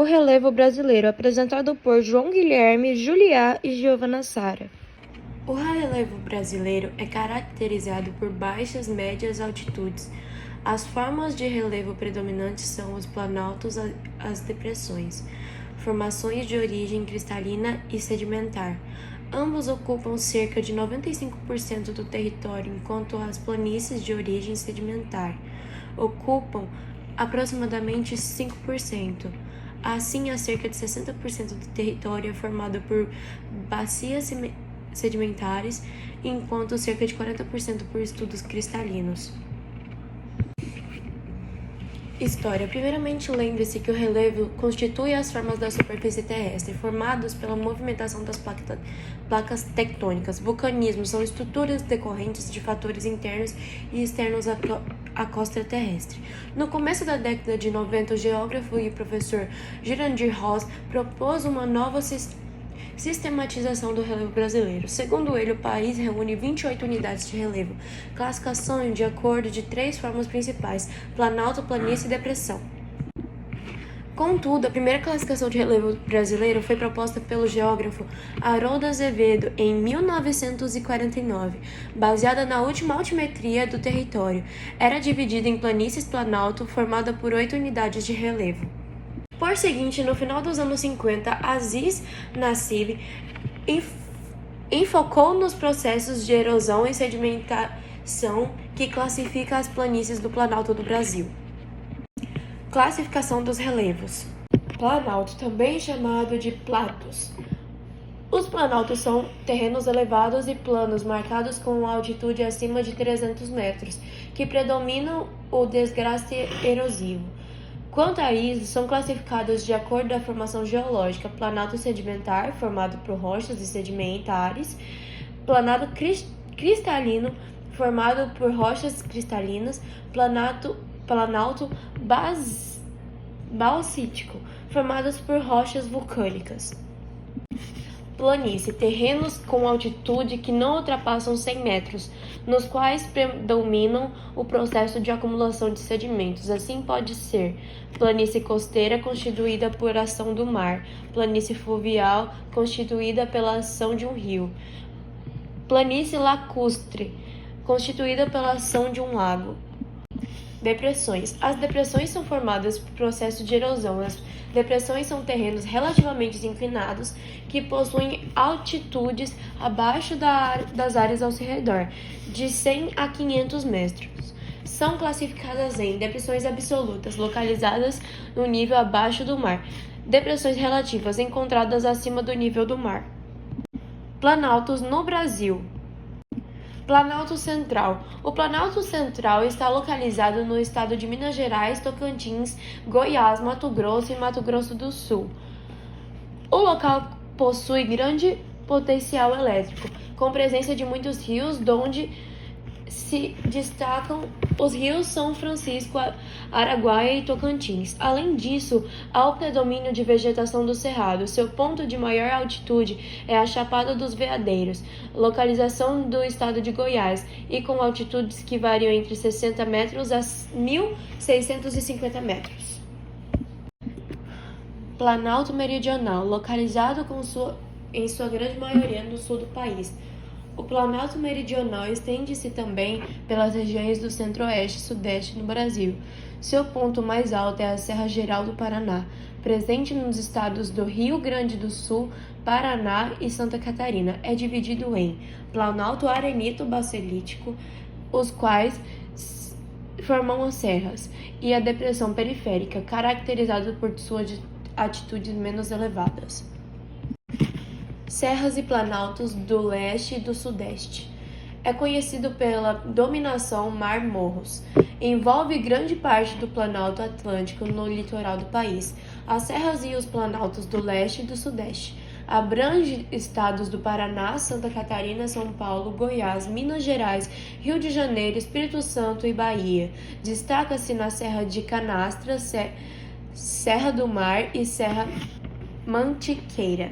O relevo brasileiro, apresentado por João Guilherme, Juliá e Giovana Sara. O relevo brasileiro é caracterizado por baixas e médias altitudes. As formas de relevo predominantes são os planaltos e as depressões, formações de origem cristalina e sedimentar. Ambos ocupam cerca de 95% do território, enquanto as planícies de origem sedimentar ocupam aproximadamente 5%. Assim, há cerca de 60% do território é formado por bacias sedimentares, enquanto cerca de 40% por estudos cristalinos. História. Primeiramente, lembre-se que o relevo constitui as formas da superfície terrestre, formadas pela movimentação das placas tectônicas. Vulcanismo são estruturas decorrentes de fatores internos e externos à crosta terrestre. No começo da década de 90, o geógrafo e professor Jurandir Ross propôs uma nova sistematização do relevo brasileiro. Segundo ele, o país reúne 28 unidades de relevo, classificação de acordo de 3 formas principais: planalto, planície e depressão. Contudo, a primeira classificação de relevo brasileiro foi proposta pelo geógrafo Haroldo Azevedo em 1949, baseada na última altimetria do território. Era dividida em planícies planalto, formada por 8 unidades de relevo. Por seguinte, no final dos anos 50, Aziz Nassib enfocou nos processos de erosão e sedimentação que classifica as planícies do Planalto do Brasil. Classificação dos relevos. Planalto, também chamado de platos. Os planaltos são terrenos elevados e planos, marcados com altitude acima de 300 metros, que predominam o desgaste erosivo. Quanto a isso, são classificados de acordo com a formação geológica: planalto sedimentar, formado por rochas e sedimentares; planalto cristalino, formado por rochas cristalinas; planalto basáltico, formados por rochas vulcânicas. Planície, terrenos com altitude que não ultrapassam 100 metros, nos quais predominam o processo de acumulação de sedimentos. Assim pode ser planície costeira, constituída por ação do mar; planície fluvial, constituída pela ação de um rio; planície lacustre, constituída pela ação de um lago. Depressões. As depressões são formadas por processo de erosão. As depressões são terrenos relativamente inclinados que possuem altitudes abaixo das áreas ao seu redor, de 100 a 500 metros. São classificadas em depressões absolutas, localizadas no nível abaixo do mar; depressões relativas, encontradas acima do nível do mar. Planaltos no Brasil. Planalto Central. O Planalto Central está localizado no estado de Minas Gerais, Tocantins, Goiás, Mato Grosso e Mato Grosso do Sul. O local possui grande potencial elétrico, com presença de muitos rios, donde se destacam os rios São Francisco, Araguaia e Tocantins. Além disso, há o predomínio de vegetação do cerrado. Seu ponto de maior altitude é a Chapada dos Veadeiros, localização do estado de Goiás, e com altitudes que variam entre 60 metros a 1.650 metros. Planalto Meridional, localizado em sua grande maioria no sul do país. O Planalto Meridional estende-se também pelas regiões do centro-oeste e sudeste no Brasil. Seu ponto mais alto é a Serra Geral do Paraná, presente nos estados do Rio Grande do Sul, Paraná e Santa Catarina. É dividido em Planalto Arenito-Basalítico, os quais formam as serras, e a Depressão Periférica, caracterizada por suas altitudes menos elevadas. Serras e planaltos do leste e do sudeste. É conhecido pela dominação mar-morros. Envolve grande parte do Planalto Atlântico no litoral do país. As serras e os planaltos do leste e do sudeste. Abrange estados do Paraná, Santa Catarina, São Paulo, Goiás, Minas Gerais, Rio de Janeiro, Espírito Santo e Bahia. Destaca-se na Serra de Canastra, Serra do Mar e Serra Mantiqueira.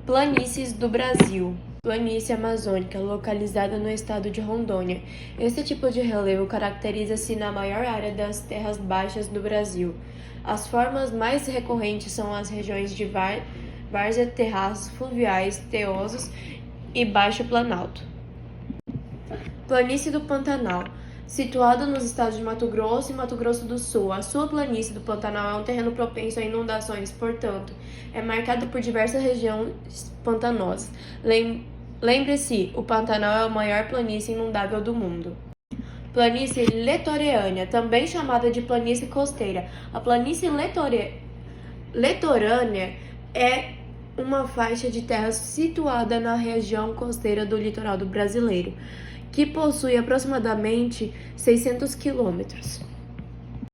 Planícies do Brasil. Planície amazônica, localizada no estado de Rondônia. Esse tipo de relevo caracteriza-se na maior área das terras baixas do Brasil. As formas mais recorrentes são as regiões de várzea, terraços fluviais, teosos e baixo planalto. Planície do Pantanal. Situada nos estados de Mato Grosso e Mato Grosso do Sul, a sua planície do Pantanal é um terreno propenso a inundações, portanto, é marcada por diversas regiões pantanosas. Lembre-se, o Pantanal é a maior planície inundável do mundo. Planície litorânea, também chamada de planície costeira. A planície litorânea é uma faixa de terra situada na região costeira do litoral do brasileiro, que possui aproximadamente 600 quilômetros.